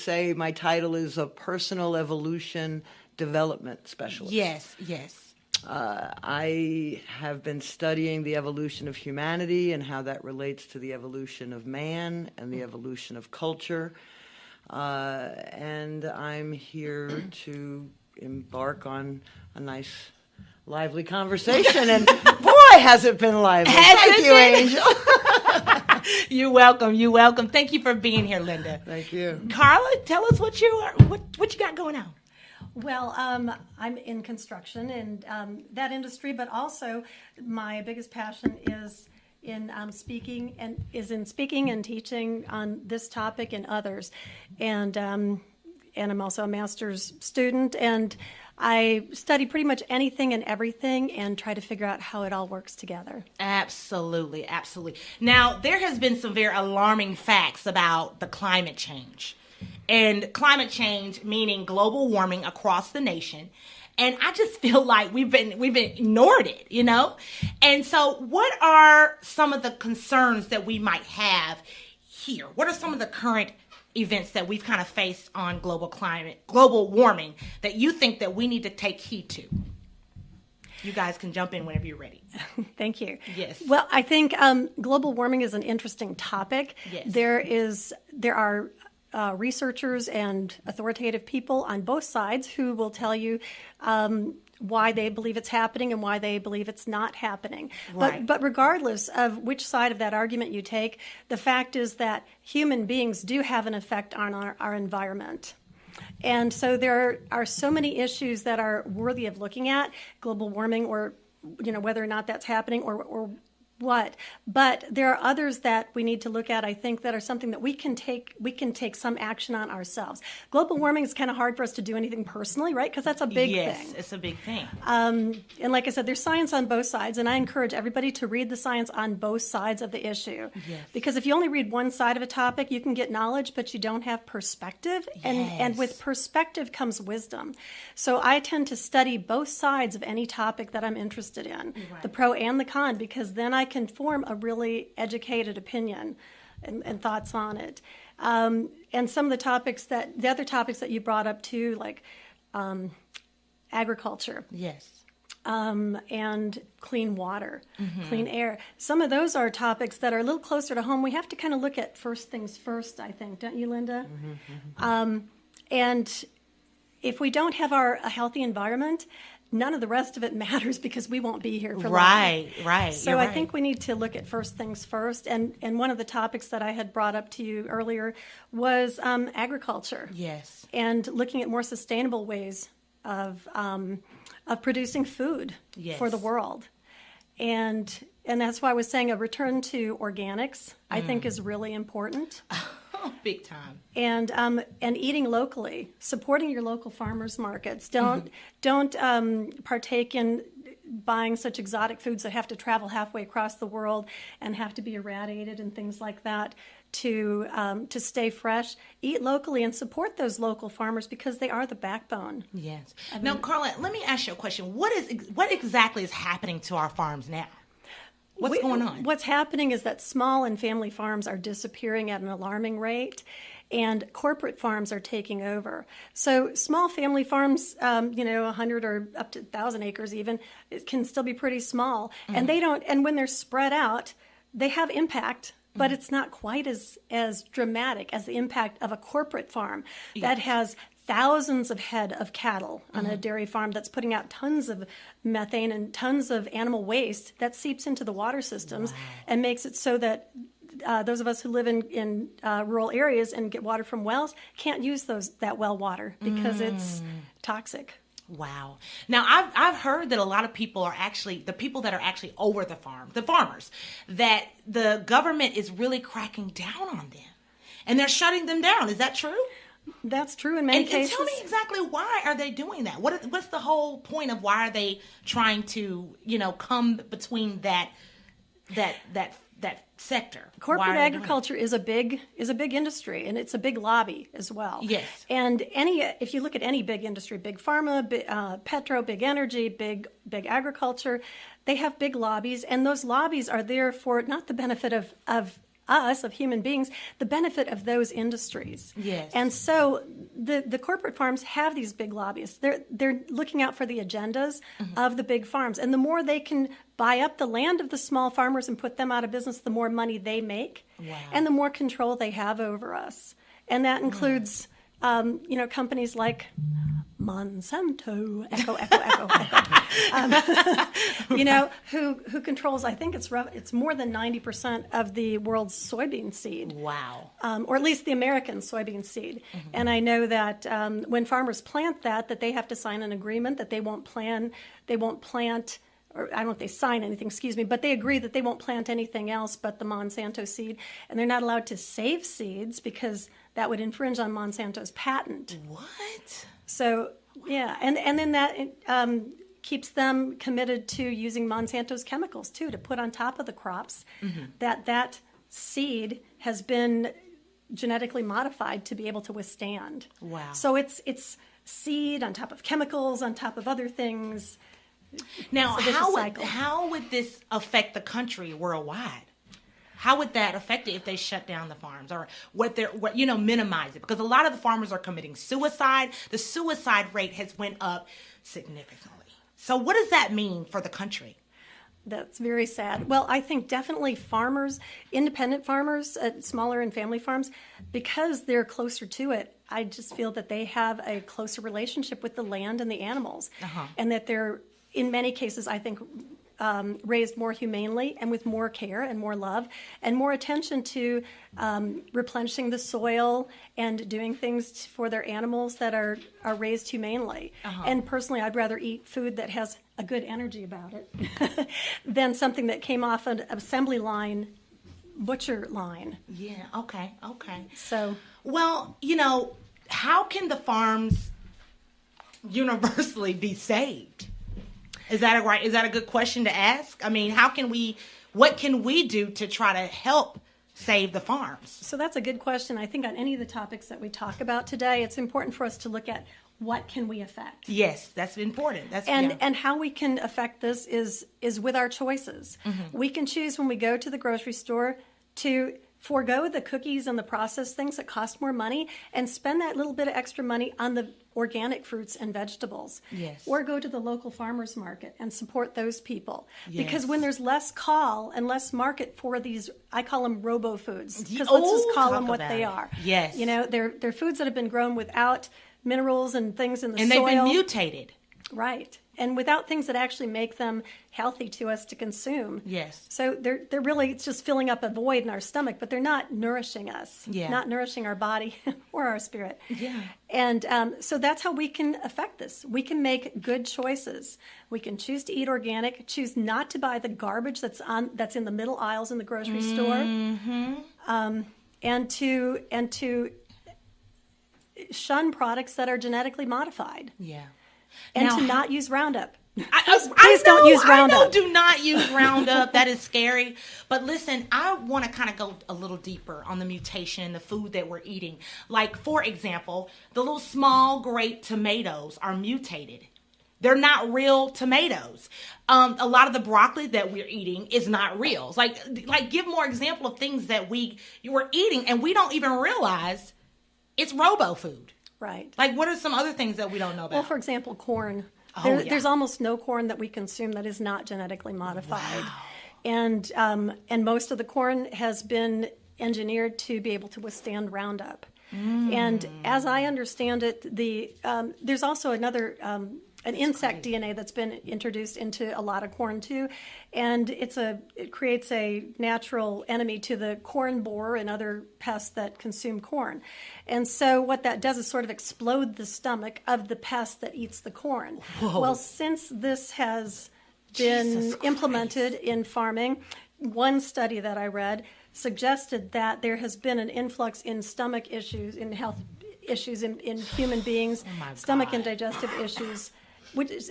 say my title is a personal evolution development specialist. Yes, yes. I have been studying the evolution of humanity and how that relates to the evolution of man and the evolution of culture. And I'm here to embark on a nice, lively conversation. And boy, has it been lively. Thank you, Angel. You're welcome. You're welcome. Thank you for being here, Linda. Thank you. Carla, tell us what you got going on. Well, I'm in construction and that industry, but also my biggest passion is in speaking and teaching on this topic and others, and I'm also a master's student, and I study pretty much anything and everything and try to figure out how it all works together. Absolutely, absolutely. Now, there has been some very alarming facts about the climate change. And climate change meaning global warming across the nation. And I just feel like we've ignored it, you know? And so what are some of the concerns that we might have here? What are some of the current events that we've kind of faced on global warming that you think that we need to take heed to? You guys can jump in whenever you're ready. Thank you. Yes. Well, I think global warming is an interesting topic. Yes. There are researchers and authoritative people on both sides who will tell you why they believe it's happening and why they believe it's not happening. Right. But regardless of which side of that argument you take, the fact is that human beings do have an effect on our environment. And so there are so many issues that are worthy of looking at, global warming, or whether or not that's happening or what. But there are others that we need to look at, I think, that are something that we can take some action on ourselves. Global warming is kind of hard for us to do anything personally, right? Because that's a big thing. Yes, it's a big thing. And like I said, there's science on both sides, and I encourage everybody to read the science on both sides of the issue. Yes. Because if you only read one side of a topic, you can get knowledge, but you don't have perspective. And with perspective comes wisdom. So I tend to study both sides of any topic that I'm interested in, Right. the pro and the con, because then I can form a really educated opinion and thoughts on it. And some of the other topics that you brought up too, like agriculture. Yes. And clean water, Mm-hmm. clean air. Some of those are topics that are a little closer to home. We have to kind of look at first things first, I think, don't you, Linda? Mm-hmm. And if we don't have a healthy environment, none of the rest of it matters because we won't be here for long. Right. So You're I right. think we need to look at first things first. And one of the topics that I had brought up to you earlier was agriculture. Yes. And looking at more sustainable ways of producing food Yes. for the world. And that's why I was saying a return to organics, I think, is really important. Big time. And eating locally, supporting your local farmers markets. Don't partake in buying such exotic foods that have to travel halfway across the world and have to be irradiated and things like that to stay fresh. Eat locally and support those local farmers because they are the backbone. Yes. Now, Carla, let me ask you a question. What exactly is happening to our farms now? What's going on? What's happening is that small and family farms are disappearing at an alarming rate, and corporate farms are taking over. So small family farms, 100 or up to 1,000 acres even, it can still be pretty small. Mm-hmm. And when they're spread out, they have impact, but it's not quite as dramatic as the impact of a corporate farm that has thousands of head of cattle on a dairy farm that's putting out tons of methane and tons of animal waste that seeps into the water systems and makes it so that those of us who live in rural areas and get water from wells can't use that well water because it's toxic. Wow. Now, I've heard that a lot of people are actually, the people that are actually over the farm, the farmers, that the government is really cracking down on them and they're shutting them down. Is that true? That's true in many cases. And tell me exactly why are they doing that? What's the whole point of why are they trying to, come between that sector? Corporate agriculture is a big industry, and it's a big lobby as well. Yes. And if you look at any big industry, big pharma, petro, big energy, big agriculture, they have big lobbies, and those lobbies are there for not the benefit of us, of human beings, the benefit of those industries. Yes. And so the corporate farms have these big lobbyists. They're looking out for the agendas of the big farms. And the more they can buy up the land of the small farmers and put them out of business, the more money they make. Wow. And the more control they have over us. And that includes, companies like Monsanto, echo, who controls, I think it's more than 90% of the world's soybean seed. Wow. Or at least the American soybean seed. And I know that when farmers plant that they have to sign an agreement that they won't plant, or I don't know if they sign anything, but they agree that they won't plant anything else but the Monsanto seed. And they're not allowed to save seeds because that would infringe on Monsanto's patent. What? So, yeah. And then that keeps them committed to using Monsanto's chemicals, too, to put on top of the crops. That seed has been genetically modified to be able to withstand. Wow. So it's seed on top of chemicals, on top of other things. Now, how would this affect the country worldwide? How would that affect it if they shut down the farms or minimize it? Because a lot of the farmers are committing suicide. The suicide rate has went up significantly. So what does that mean for the country? That's very sad. Well, I think definitely farmers, independent farmers, smaller and family farms, because they're closer to it, I just feel that they have a closer relationship with the land and the animals. And that they're, in many cases, I think, raised more humanely and with more care and more love and more attention to replenishing the soil and doing things for their animals that are raised humanely. And personally, I'd rather eat food that has a good energy about it than something that came off an assembly line, butcher line. Yeah, okay. So, well, how can the farms universally be saved? Is that a good question to ask? I mean, what can we do to try to help save the farms? So that's a good question. I think on any of the topics that we talk about today, it's important for us to look at what can we affect. Yes, that's important. And how we can affect this is with our choices. We can choose when we go to the grocery store to forego the cookies and the processed things that cost more money and spend that little bit of extra money on the organic fruits and vegetables. Yes. Or go to the local farmers market and support those people. Yes. Because when there's less call and less market for these, I call them robo foods. Because Oh, let's just call talk them what about they it. are. Yes. They're foods that have been grown without minerals and things in the and soil. they've been mutated. Right. And without things that actually make them healthy to us to consume. Yes. So they're really, it's just filling up a void in our stomach, but they're not nourishing us. Yeah. Not nourishing our body or our spirit. Yeah. And so that's how we can affect this. We can make good choices. We can choose to eat organic, choose not to buy the garbage that's in the middle aisles in the grocery store. And to shun products that are genetically modified. Yeah. And Now, to not use Roundup. Please don't use Roundup. I know, do not use Roundup. That is scary. But listen, I want to kind of go a little deeper on the mutation, the food that we're eating. Like, for example, the little small grape tomatoes are mutated. They're not real tomatoes. A lot of the broccoli that we're eating is not real. Like give more example of things that you were eating and we don't even realize it's robo food. Right. Like, what are some other things that we don't know about? Well, for example, corn. There's almost no corn that we consume that is not genetically modified. Wow. And most of the corn has been engineered to be able to withstand Roundup. And as I understand it, there's also an insect DNA that's been introduced into a lot of corn too, and it creates a natural enemy to the corn borer and other pests that consume corn. And so what that does is sort of explode the stomach of the pest that eats the corn. Whoa. Well, since this has been implemented in farming, one study that I read suggested that there has been an influx in stomach issues, in health issues in human beings, stomach and digestive issues.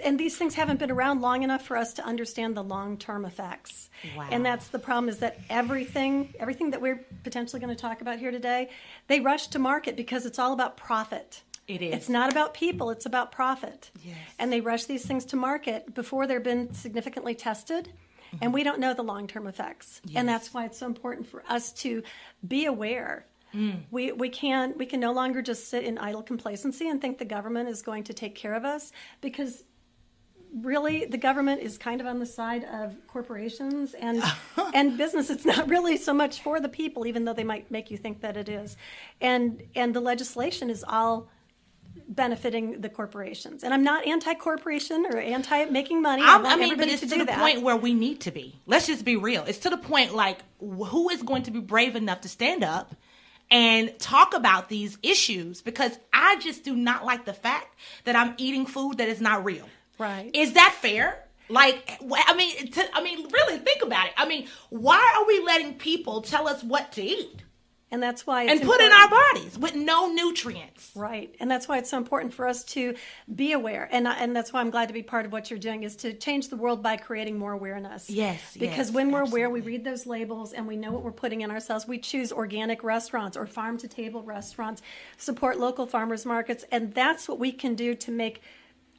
And these things haven't been around long enough for us to understand the long-term effects. Wow. And that's the problem, is that everything that we're potentially going to talk about here today, they rush to market because it's all about profit. It is. It's not about people, it's about profit. Yes. And they rush these things to market before they've been significantly tested and we don't know the long-term effects. Yes. And that's why it's so important for us to be aware. We can no longer just sit in idle complacency and think the government is going to take care of us, because really the government is kind of on the side of corporations and business. It's not really so much for the people, even though they might make you think that it is. And the legislation is all benefiting the corporations. And I'm not anti-corporation or anti-making money. I mean, but it's to the point where we need to be. Let's just be real. It's to the point, like, who is going to be brave enough to stand up and talk about these issues? Because I just do not like the fact that I'm eating food that is not real. Right. Is that fair? Like, I mean, really think about it. I mean, why are we letting people tell us what to eat? And that's why it's and put in our bodies with no nutrients. Right. And that's why it's so important for us to be aware. And that's why I'm glad to be part of what you're doing, is to change the world by creating more awareness. Yes. Because when we're aware, we read those labels and we know what we're putting in ourselves. We choose organic restaurants or farm-to-table restaurants, support local farmers markets. And that's what we can do to make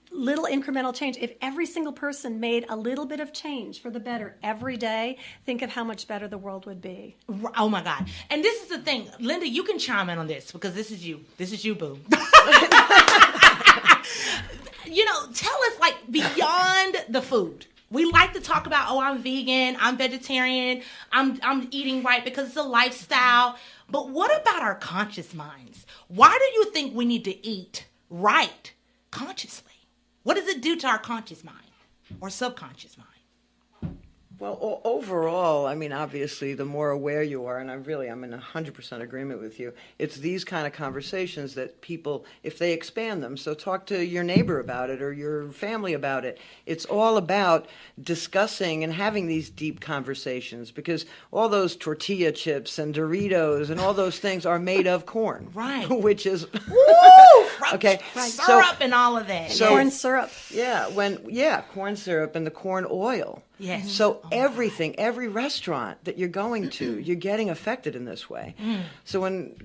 little incremental change. If every single person made a little bit of change for the better every day, think of how much better the world would be. Oh my God. And this is the thing, Linda, you can chime in on this, because this is you, boo. You know, tell us, like, beyond the food. We like to talk about, oh, I'm vegan, I'm vegetarian, I'm eating right because it's a lifestyle. But what about our conscious minds? Why do you think we need to eat right consciously? What does it do to our conscious mind or subconscious mind? Well, overall, I mean, obviously, the more aware you are, and I'm in 100% agreement with you, it's these kind of conversations that people, if they expand them, so talk to your neighbor about it or your family about it. It's all about discussing and having these deep conversations, because all those tortilla chips and Doritos and all those things are made of corn. Right. Which is... Woo! Okay. Right. Syrup and all of that. So, corn syrup. Yeah, corn syrup and the corn oil. Yes. So every restaurant that you're going to, you're getting affected in this way. So when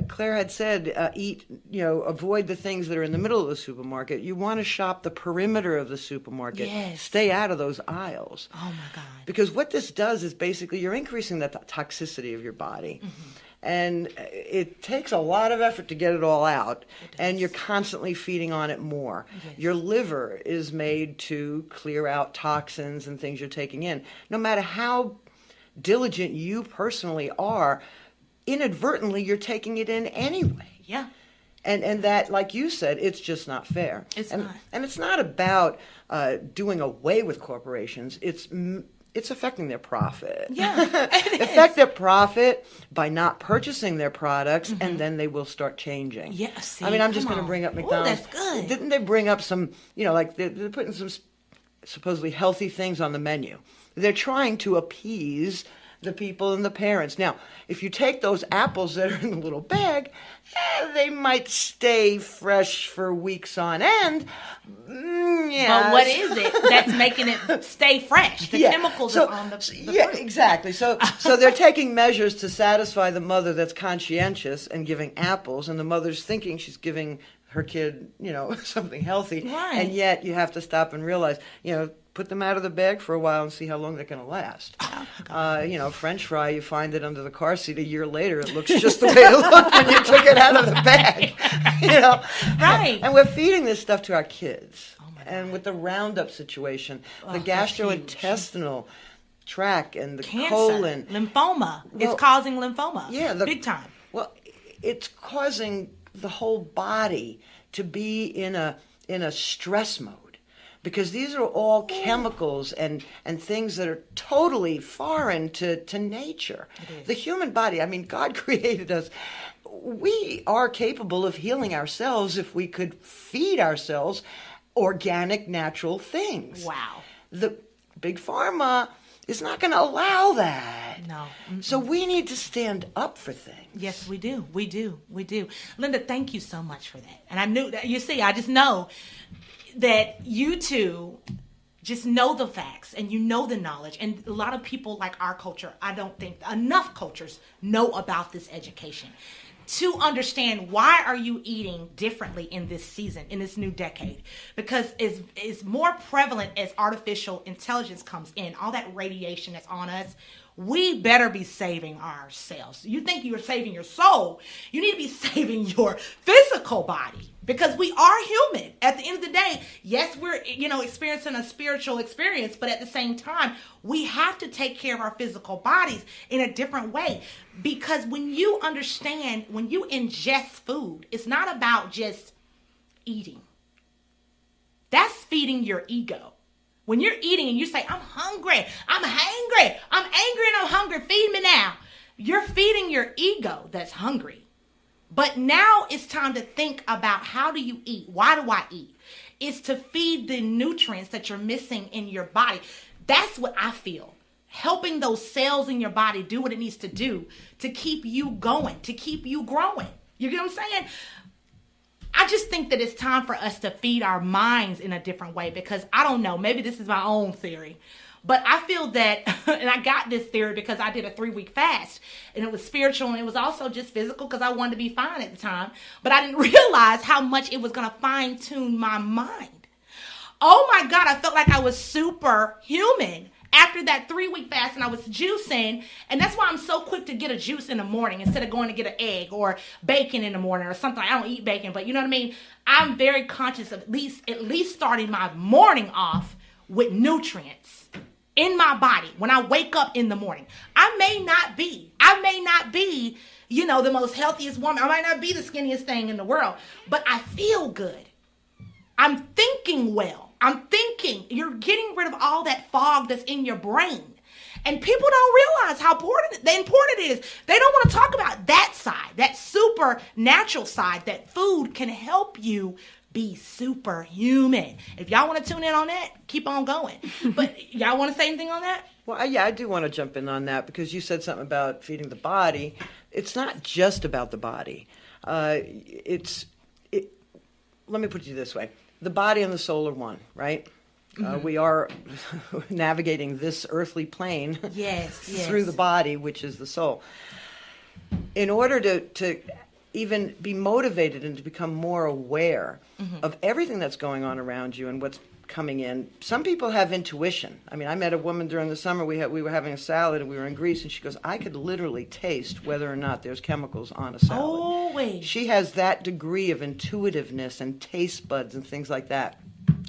Claire had said, avoid the things that are in the middle of the supermarket, you want to shop the perimeter of the supermarket. Yes. Stay out of those aisles. Oh my God. Because what this does is basically you're increasing the toxicity of your body. And it takes a lot of effort to get it all out, and you're constantly feeding on it more. Yes. Your liver is made to clear out toxins and things you're taking in. No matter how diligent you personally are, inadvertently you're taking it in anyway. Yeah. And that, like you said, it's just not fair. It's not. And it's not about doing away with corporations. It's affecting their profit. Yeah, affect their profit by not purchasing their products, and then they will start changing. Yeah, see, I mean, I'm just going to bring up McDonald's. Ooh, that's good. Didn't they bring up some, like they're putting some supposedly healthy things on the menu? They're trying to appease the people and the parents. Now, if you take those apples that are in the little bag, they might stay fresh for weeks on end. Yeah. But what is it that's making it stay fresh? The chemicals are on the fruit. Exactly. So they're taking measures to satisfy the mother that's conscientious and giving apples, and the mother's thinking she's giving her kid, something healthy. Right. And yet you have to stop and realize, put them out of the bag for a while and see how long they're going to last. French fry, you find it under the car seat a year later. It looks just the way it looked when you took it out of the bag. Right. And we're feeding this stuff to our kids. And with the Roundup situation, the gastrointestinal tract and the cancer, colon. Lymphoma. It's causing lymphoma. Yeah. Big time. Well, it's causing the whole body to be in a stress mode. Because these are all chemicals and things that are totally foreign to nature. The human body, I mean, God created us. We are capable of healing ourselves if we could feed ourselves organic, natural things. Wow. The big pharma is not going to allow that. No. So we need to stand up for things. Yes, we do. We do. Linda, thank you so much for that. And I knew that, I just know that you two just know the facts and you know the knowledge. And a lot of people like our culture, I don't think enough cultures know about this education. to understand why are you eating differently in this season, in this new decade. Because it's more prevalent as artificial intelligence comes in, all that radiation that's on us. We better be saving ourselves. You think you're saving your soul, you need to be saving your physical body, because we are human. At the end of the day, yes, we're experiencing a spiritual experience, but at the same time, we have to take care of our physical bodies in a different way. Because when you understand, when you ingest food, it's not about just eating. That's feeding your ego. When you're eating and you say, I'm hungry, I'm hangry, I'm angry and I'm hungry, feed me now. You're feeding your ego that's hungry. But now it's time to think about, how do you eat? Why do I eat? It's to feed the nutrients that you're missing in your body. That's what I feel. Helping those cells in your body do what it needs to do to keep you going, to keep you growing. You get what I'm saying? I just think that it's time for us to feed our minds in a different way, because I don't know, maybe this is my own theory, but I feel that, and I got this theory because I did a 3-week fast, and it was spiritual and it was also just physical because I wanted to be fine at the time, but I didn't realize how much it was going to fine tune my mind. Oh my God, I felt like I was superhuman after that 3-week fast, and I was juicing. And that's why I'm so quick to get a juice in the morning instead of going to get an egg or bacon in the morning or something. I don't eat bacon, but you know what I mean? I'm very conscious of at least starting my morning off with nutrients in my body when I wake up in the morning. I may not be, the most healthiest woman. I might not be the skinniest thing in the world, but I feel good. I'm thinking well. I'm thinking. You're getting rid of all that fog that's in your brain. And people don't realize how important it is. They don't want to talk about that side, that supernatural side, that food can help you be superhuman. If y'all want to tune in on that, keep on going. But y'all want to say anything on that? Well, yeah, I do want to jump in on that, because you said something about feeding the body. It's not just about the body. Let me put it this way. The body and the soul are one, right? Mm-hmm. We are navigating this earthly plane through the body, which is the soul. In order to even be motivated and to become more aware of everything that's going on around you and what's coming in, some people have intuition. I mean, I met a woman during the summer. We were having a salad and we were in Greece, and she goes, I could literally taste whether or not there's chemicals on a salad. Oh, wait. She has that degree of intuitiveness and taste buds and things like that.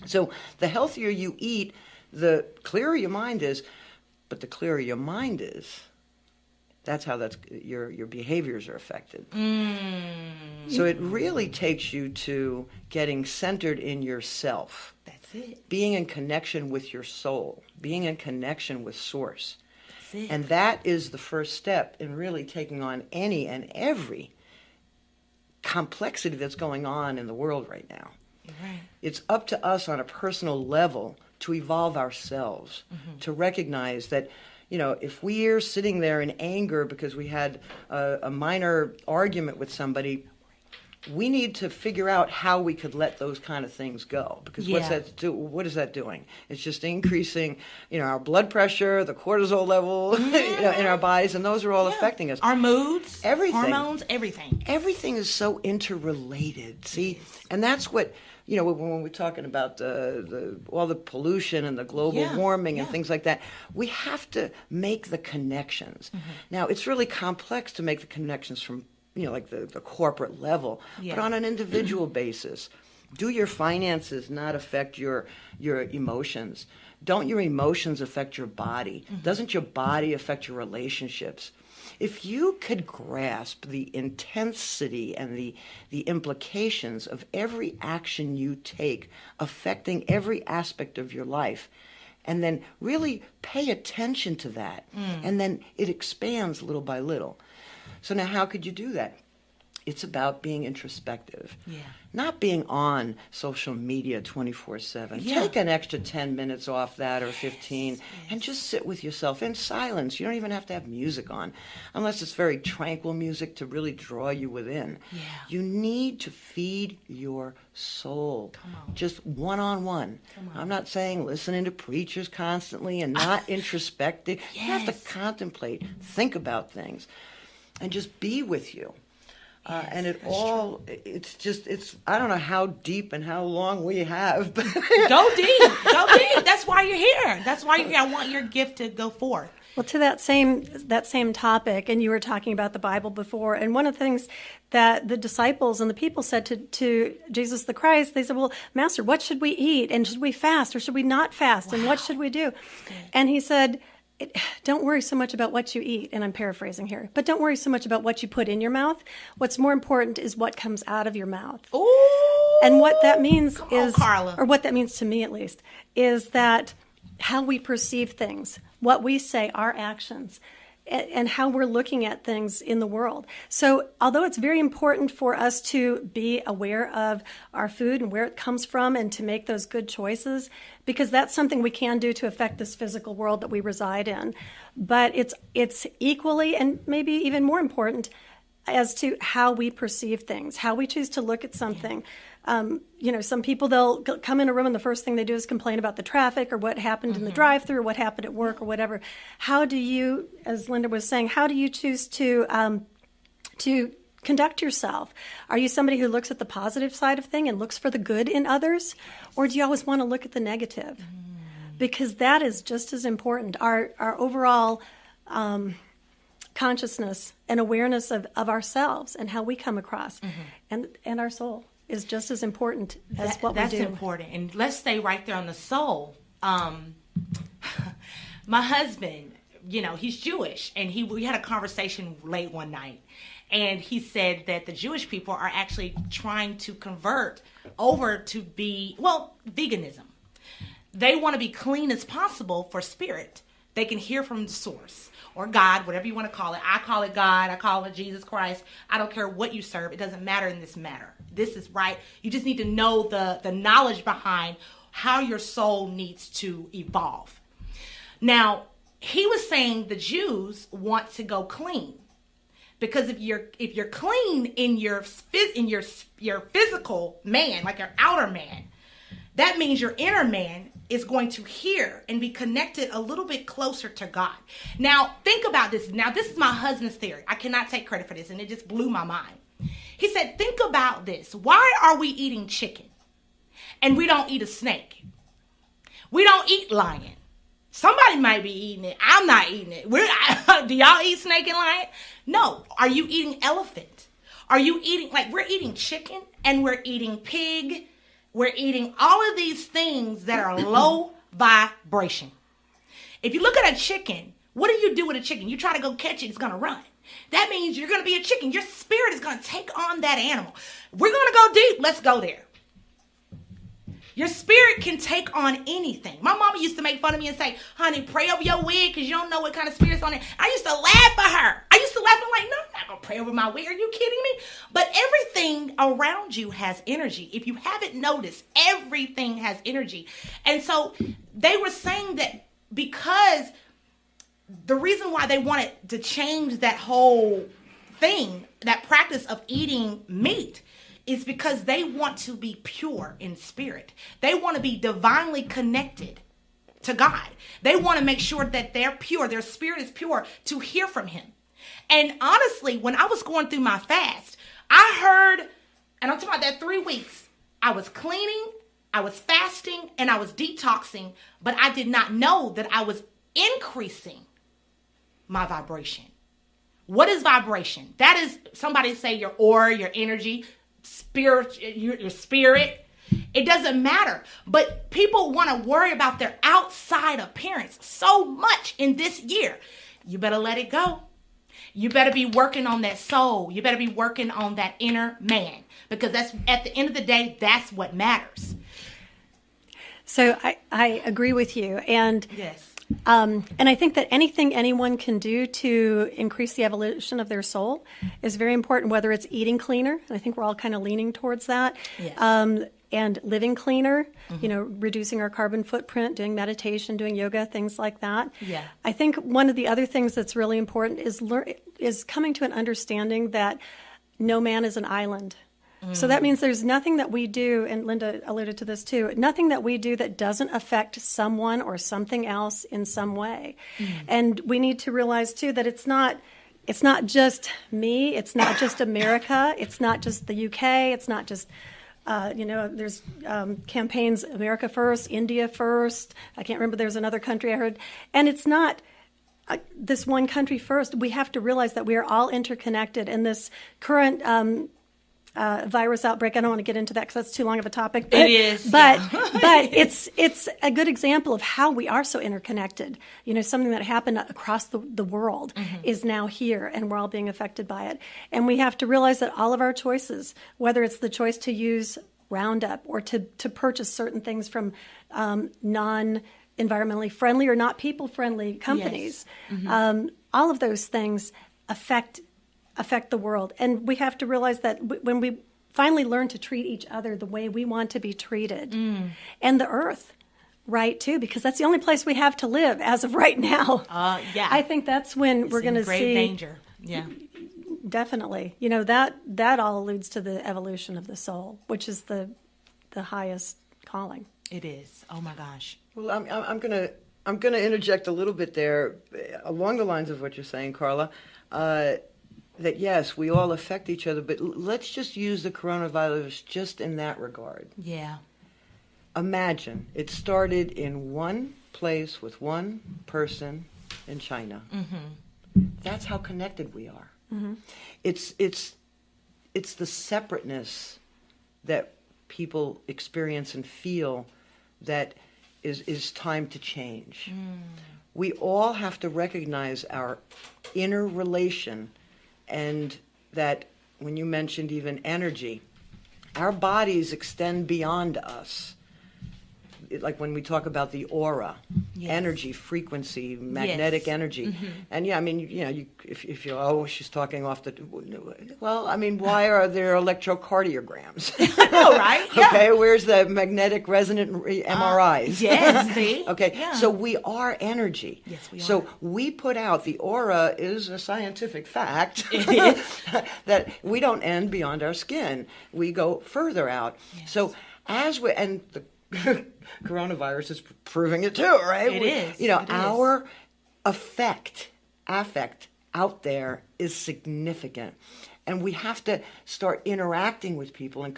So the healthier you eat, the clearer your mind is. But the clearer your mind is, that's how your behaviors are affected. So it really takes you to getting centered in yourself. That's it. Being in connection with your soul, being in connection with Source. That's it. And that is the first step in really taking on any and every complexity that's going on in the world right now. Right. It's up to us on a personal level to evolve ourselves, to recognize that, if we're sitting there in anger because we had a minor argument with somebody, we need to figure out how we could let those kind of things go. Because what is that doing? It's just increasing, our blood pressure, the cortisol level, in our bodies, and those are all affecting us. Our moods, everything, hormones, everything. Everything is so interrelated. See, and that's what. When we're talking about all the pollution and the global warming and things like that, we have to make the connections. Now, it's really complex to make the connections from, like the corporate level, but on an individual basis. Do your finances not affect your emotions? Don't your emotions affect your body? Doesn't your body affect your relationships? If you could grasp the intensity and the implications of every action you take affecting every aspect of your life, and then really pay attention to that, and then it expands little by little. So now how could you do that? It's about being introspective. Not being on social media 24/7. Take an extra 10 minutes off that or 15 and just sit with yourself in silence. You don't even have to have music on, unless it's very tranquil music to really draw you within. You need to feed your soul. Just one-on-one. I'm not saying listening to preachers constantly and not introspective. You have to contemplate, think about things, and just be with you. And it's I don't know how deep and how long we have. But Go deep. Go deep. That's why you're here. That's why you're here. I want your gift to go forth. Well, to that same topic, and you were talking about the Bible before, and one of the things that the disciples and the people said to Jesus the Christ, they said, well, Master, what should we eat? And should we fast or should we not fast? And what should we do? And he said, don't worry so much about what you eat, and I'm paraphrasing here, but don't worry so much about what you put in your mouth. What's more important is what comes out of your mouth. Ooh. And what that means is, Carla. or what that means to me at least, is that how we perceive things, what we say, our actions, and how we're looking at things in the world. So although it's very important for us to be aware of our food and where it comes from and to make those good choices, because that's something we can do to affect this physical world that we reside in, but it's equally and maybe even more important as to how we perceive things, how we choose to look at something. Some people, they'll come in a room and the first thing they do is complain about the traffic or what happened in the drive-thru or what happened at work or whatever. How do you, as Linda was saying, how do you choose to conduct yourself? Are you somebody who looks at the positive side of thing and looks for the good in others? Or do you always want to look at the negative? Because that is just as important. Our overall consciousness and awareness of ourselves and how we come across and our soul is just as important as what we do. That's important. And let's stay right there on the soul. My husband, he's Jewish, and we had a conversation late one night, and he said that the Jewish people are actually trying to convert over to veganism. They want to be clean as possible for spirit. They can hear from the source or God, whatever you want to call it. I call it God. I call it Jesus Christ. I don't care what you serve. It doesn't matter in this matter. This is right. You just need to know the knowledge behind how your soul needs to evolve. Now, he was saying the Jews want to go clean, because if you're clean in your physical man, like your outer man, that means your inner man is going to hear and be connected a little bit closer to God. Now, think about this. Now, this is my husband's theory. I cannot take credit for this, and it just blew my mind. He said, think about this. Why are we eating chicken and we don't eat a snake? We don't eat lion. Somebody might be eating it. I'm not eating it. Do y'all eat snake and lion? No. Are you eating elephant? Are you eating, we're eating chicken and we're eating pig. We're eating all of these things that are low vibration. If you look at a chicken, what do you do with a chicken? You try to go catch it, it's going to run. That means you're going to be a chicken. Your spirit is going to take on that animal. We're going to go deep. Let's go there. Your spirit can take on anything. My mama used to make fun of me and say, honey, pray over your wig because you don't know what kind of spirit's on it. I used to laugh at her. I used to laugh. I'm like, no, I'm not going to pray over my wig. Are you kidding me? But everything around you has energy. If you haven't noticed, everything has energy. And so they were saying that because the reason why they wanted to change that whole thing, that practice of eating meat, is because they want to be pure in spirit. They want to be divinely connected to God. They want to make sure that they're pure, their spirit is pure to hear from him. And honestly, when I was going through my fast, I heard, and I'm talking about that 3 weeks, I was cleaning, I was fasting, and I was detoxing, but I did not know that I was increasing my vibration. What is vibration? That is, somebody say your aura, your energy, spirit, your spirit. It doesn't matter. But people want to worry about their outside appearance so much in this year. You better let it go. You better be working on that soul. You better be working on that inner man, because that's, at the end of the day, that's what matters. So I agree with you. And yes. And I think that anything anyone can do to increase the evolution of their soul is very important, whether it's eating cleaner, and I think we're all kind of leaning towards that, yes. And living cleaner, reducing our carbon footprint, doing meditation, doing yoga, things like that. Yeah. I think one of the other things that's really important is coming to an understanding that no man is an island. So that means there's nothing that we do, and Linda alluded to this too, nothing that we do that doesn't affect someone or something else in some way. And we need to realize too that it's not it's not just me, it's not just America, it's not just the UK, it's not just, there's campaigns, America first, India first. I can't remember, there's another country I heard. And it's not this one country first. We have to realize that we are all interconnected. And this current virus outbreak, I don't want to get into that because that's too long of a topic. But, it is. But it's a good example of how we are so interconnected. Something that happened across the world is now here, and we're all being affected by it. And we have to realize that all of our choices, whether it's the choice to use Roundup or to purchase certain things from non-environmentally friendly or not people-friendly companies, all of those things affect the world. And we have to realize that when we finally learn to treat each other the way we want to be treated, and the earth, right, too, because that's the only place we have to live as of right now. Yeah. I think that's when we're going to see grave danger. Yeah. Definitely. That all alludes to the evolution of the soul, which is the highest calling. It is. Oh my gosh. Well, I'm gonna interject a little bit there, along the lines of what you're saying, Carla. That yes, we all affect each other, but let's just use the coronavirus just in that regard. Yeah. Imagine it started in one place with one person in China. That's how connected we are. It's the separateness that people experience and feel that is time to change. We all have to recognize our inner relation, and that when you mentioned even energy, our bodies extend beyond us. Like when we talk about the aura, energy, frequency, magnetic energy. And yeah, I mean, if you're, she's talking off the, well, I mean, why are there electrocardiograms? Oh, right? Yeah. Okay, where's the magnetic resonant MRIs? Yes, see? Okay, Yeah. so we are energy. Yes, we are. So we put out, the aura is a scientific fact. It is. That we don't end beyond our skin. We go further out. Yes. So and the coronavirus is proving it too, right? It is. Our affect out there is significant. And we have to start interacting with people and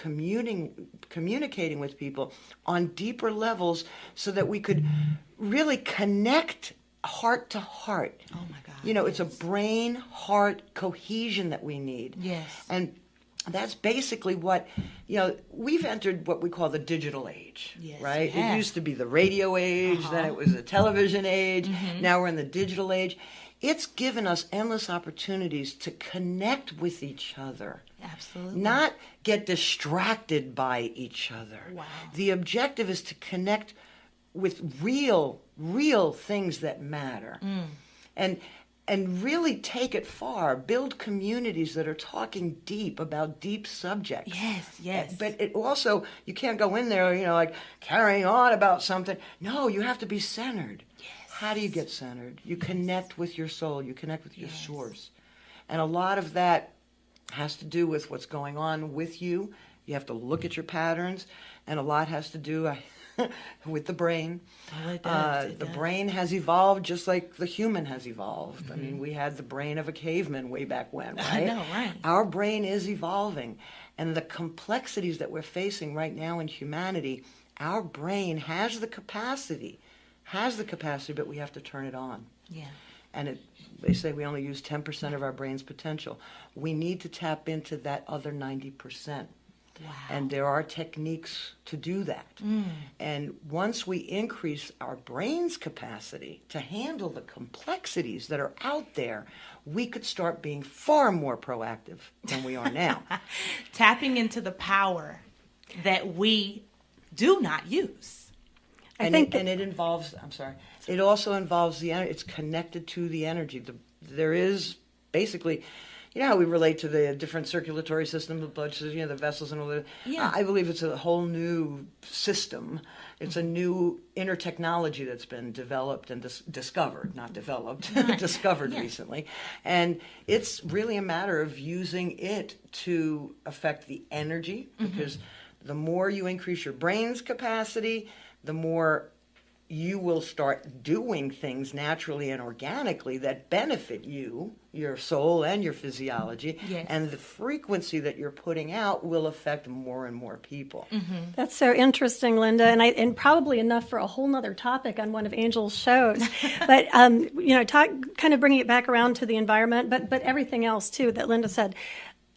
communicating with people on deeper levels so that we could really connect heart to heart. Oh my God. It's a brain-heart cohesion that we need. Yes. And that's basically what, we've entered what we call the digital age, right? Yes. It used to be the radio age, then it was the television age, now we're in the digital age. It's given us endless opportunities to connect with each other. Absolutely. Not get distracted by each other. Wow. The objective is to connect with real things that matter. And really take it far, build communities that are talking deep about deep subjects. Yes. But it also, you can't go in there, like carrying on about something. No, you have to be centered. Yes. How do you get centered? You connect with your soul, you connect with your source. And a lot of that has to do with what's going on with you. You have to look at your patterns, and a lot has to do with the brain. Oh, it does. The brain has evolved just like the human has evolved. I mean, we had the brain of a caveman way back when, right? I know, right. Our brain is evolving. And the complexities that we're facing right now in humanity, our brain has the capacity, but we have to turn it on. Yeah. And they say we only use 10% of our brain's potential. We need to tap into that other 90%. Wow. And there are techniques to do that. And once we increase our brain's capacity to handle the complexities that are out there, we could start being far more proactive than we are now. Tapping into the power that we do not use. And it involves, it also involves the energy. It's connected to the energy. There is basically, how we relate to the different circulatory system, the blood system, the vessels and all that. Yeah. I believe it's a whole new system. It's a new inner technology that's been developed and discovered, not developed, discovered recently. And it's really a matter of using it to affect the energy, because the more you increase your brain's capacity, the more you will start doing things naturally and organically that benefit you, your soul and your physiology, Yes. and the frequency that you're putting out will affect more and more people. That's so interesting, Linda, and probably enough for a whole nother topic on one of Angel's shows. But kind of bringing it back around to the environment, but everything else too that Linda said.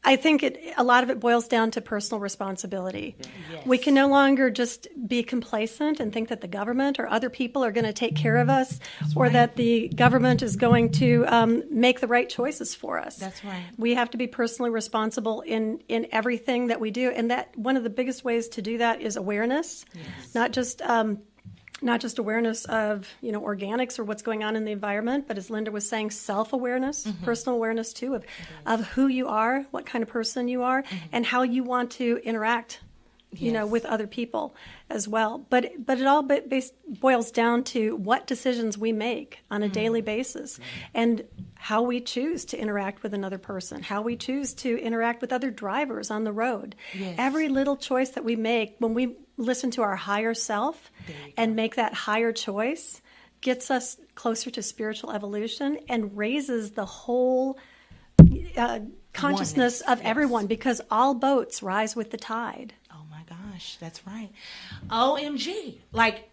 I think a lot of it boils down to personal responsibility. Yes. We can no longer just be complacent and think that the government or other people are going to take care of us, or that the government is going to make the right choices for us. That's right. We have to be personally responsible in everything that we do, and that one of the biggest ways to do that is awareness, not just awareness of organics or what's going on in the environment, but as Linda was saying, self-awareness, personal awareness too of who you are, what kind of person you are, and how you want to interact, with other people as well. But it all boils down to what decisions we make on a daily basis, and how we choose to interact with another person, how we choose to interact with other drivers on the road. Yes. Every little choice that we make, when we listen to our higher self and make that higher choice, gets us closer to spiritual evolution and raises the whole consciousness of everyone, because all boats rise with the tide. Oh my gosh, that's right. OMG. Like,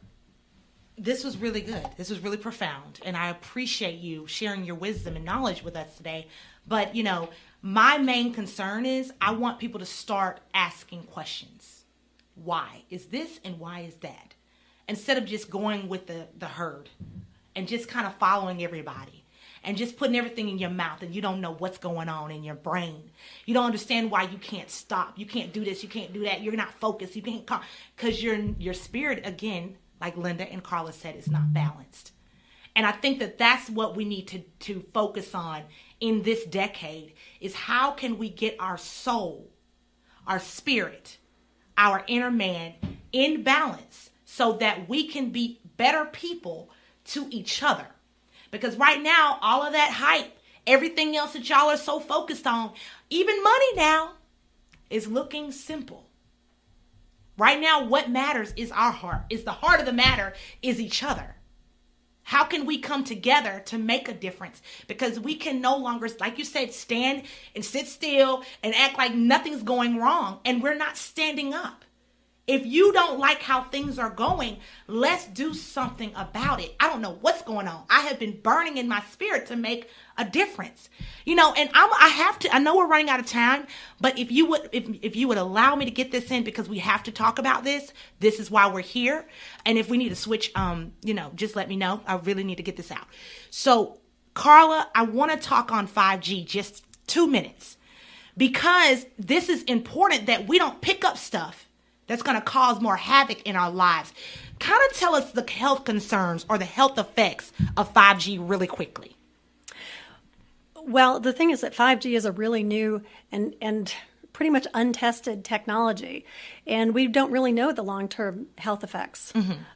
this was really good. This was really profound. And I appreciate you sharing your wisdom and knowledge with us today. But, my main concern is I want people to start asking questions. Why is this and why is that? Instead of just going with the herd and just kind of following everybody and just putting everything in your mouth, and you don't know what's going on in your brain. You don't understand why you can't stop. You can't do this. You can't do that. You're not focused. You can't, because your spirit, again, like Linda and Carla said, is not balanced. And I think that that's what we need to focus on in this decade, is how can we get our soul, our spirit, our inner man in balance so that we can be better people to each other. Because right now, all of that hype, everything else that y'all are so focused on, even money now, is looking simple. Right now, what matters is our heart. Is the heart of the matter is each other. How can we come together to make a difference? Because we can no longer, like you said, stand and sit still and act like nothing's going wrong, and we're not standing up. If you don't like how things are going, let's do something about it. I don't know what's going on. I have been burning in my spirit to make a difference. And I know we're running out of time, but if you would allow me to get this in, because we have to talk about this. This is why we're here. And if we need to switch, just let me know. I really need to get this out. So, Carla, I want to talk on 5G just 2 minutes, because this is important that we don't pick up stuff that's going to cause more havoc in our lives. Kind of tell us the health concerns or the health effects of 5G really quickly. Well, the thing is that 5G is a really new and pretty much untested technology, and we don't really know the long-term health effects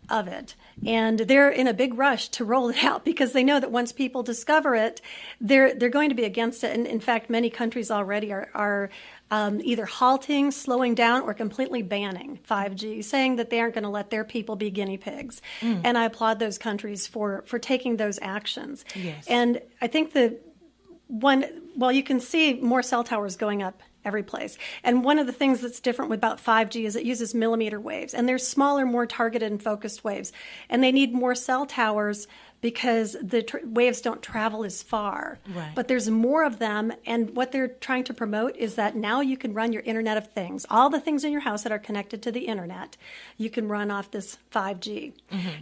of it. And they're in a big rush to roll it out, because they know that once people discover it, they're going to be against it. And in fact, many countries already are either halting, slowing down, or completely banning 5G, saying that they aren't going to let their people be guinea pigs. And I applaud those countries for taking those actions. Yes. And I think you can see more cell towers going up every place. And one of the things that's different about 5G is it uses millimeter waves, and they're smaller, more targeted and focused waves. And they need more cell towers because the waves don't travel as far. Right. But there's more of them, and what they're trying to promote is that now you can run your Internet of Things. All the things in your house that are connected to the Internet, you can run off this 5G.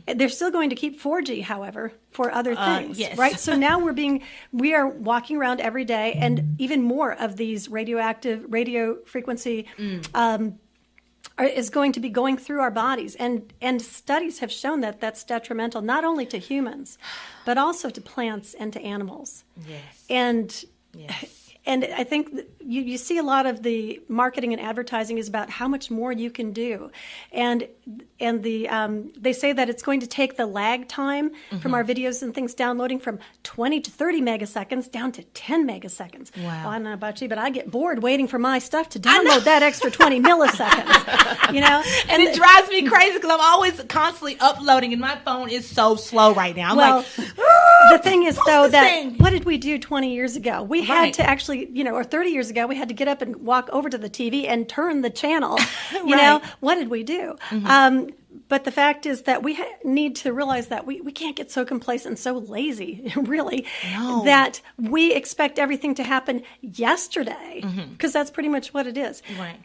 They're still going to keep 4G, however, for other things, yes. right? So now we are walking around every day, and even more of these radio frequency is going to be going through our bodies. And studies have shown that that's detrimental not only to humans, but also to plants and to animals. Yes. And Yes. And I think you see a lot of the marketing and advertising is about how much more you can do, and they say that it's going to take the lag time from our videos and things downloading from 20 to 30 megaseconds down to 10 megaseconds. Wow. Well, I don't know about you, but I get bored waiting for my stuff to download that extra 20 milliseconds. And it drives me crazy because I'm always constantly uploading, and my phone is so slow right now. I'm like, the thing is, though, that thing? what did we do 20 years ago? We had to actually, or 30 years ago, we had to get up and walk over to the TV and turn the channel. What did we do? But the fact is that we need to realize that we can't get so complacent and so lazy, really, that we expect everything to happen yesterday, because that's pretty much what it is. Right.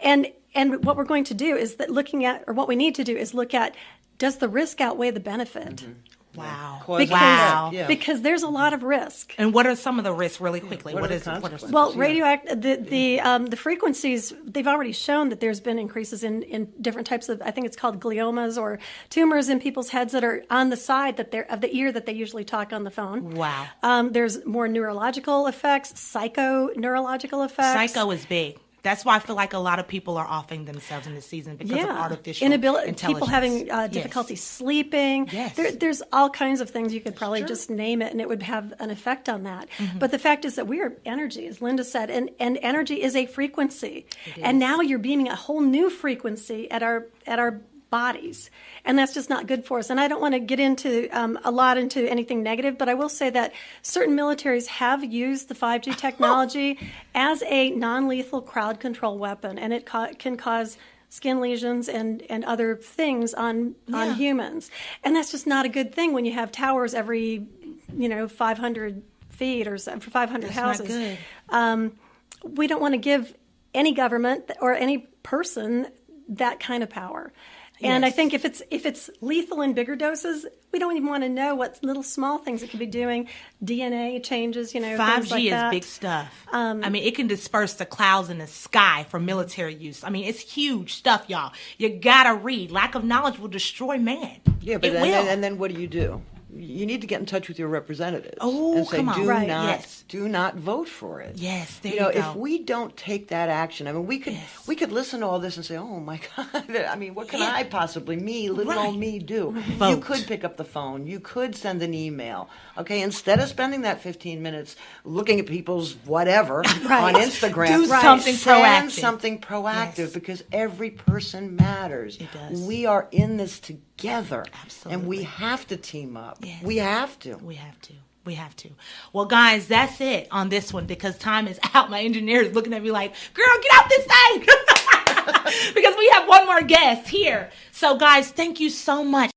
And what we're going to do is what we need to do is look at, does the risk outweigh the benefit? Wow. Because there's a lot of risk. And what are some of the risks, really quickly? What are consequences? Well, the frequencies, they've already shown that there's been increases in different types of, I think it's called gliomas or tumors in people's heads that are on the side of the ear that they usually talk on the phone. Wow. There's more neurological effects, psychoneurological effects. Psycho is big. That's why I feel like a lot of people are offing themselves in this season because of artificial intelligence. People having difficulty sleeping. Yes. There's all kinds of things. You could probably just name it, and it would have an effect on that. But the fact is that we are energy, as Linda said, and energy is a frequency. And now you're beaming a whole new frequency at our bodies, and that's just not good for us. And I don't want to get into a lot into anything negative, but I will say that certain militaries have used the 5G technology as a non-lethal crowd control weapon, and it can cause skin lesions and other things on humans. And that's just not a good thing when you have towers every 500 feet or so, for 500 houses. Not good. We don't want to give any government or any person that kind of power. And I think if it's lethal in bigger doses, we don't even want to know what little small things it could be doing. DNA changes, 5G things like that. is big stuff. I mean, it can disperse the clouds in the sky for military use. I mean, it's huge stuff, y'all. You gotta read. Lack of knowledge will destroy man. Yeah, but then what do? You need to get in touch with your representatives and say, come on. do not vote for it. Yes, there you go. If we don't take that action, I mean, we could listen to all this and say, oh my God, I mean, what can I possibly, little old me, do? Vote. You could pick up the phone. You could send an email. Okay, instead of spending that 15 minutes looking at people's whatever on Instagram, do something proactive. Send something proactive because every person matters. It does. We are in this together. Absolutely. And we have to team up. Yes. We have to. We have to. Well, guys, that's it on this one because time is out. My engineer is looking at me like, girl, get out this thing. Because we have one more guest here. So, guys, thank you so much.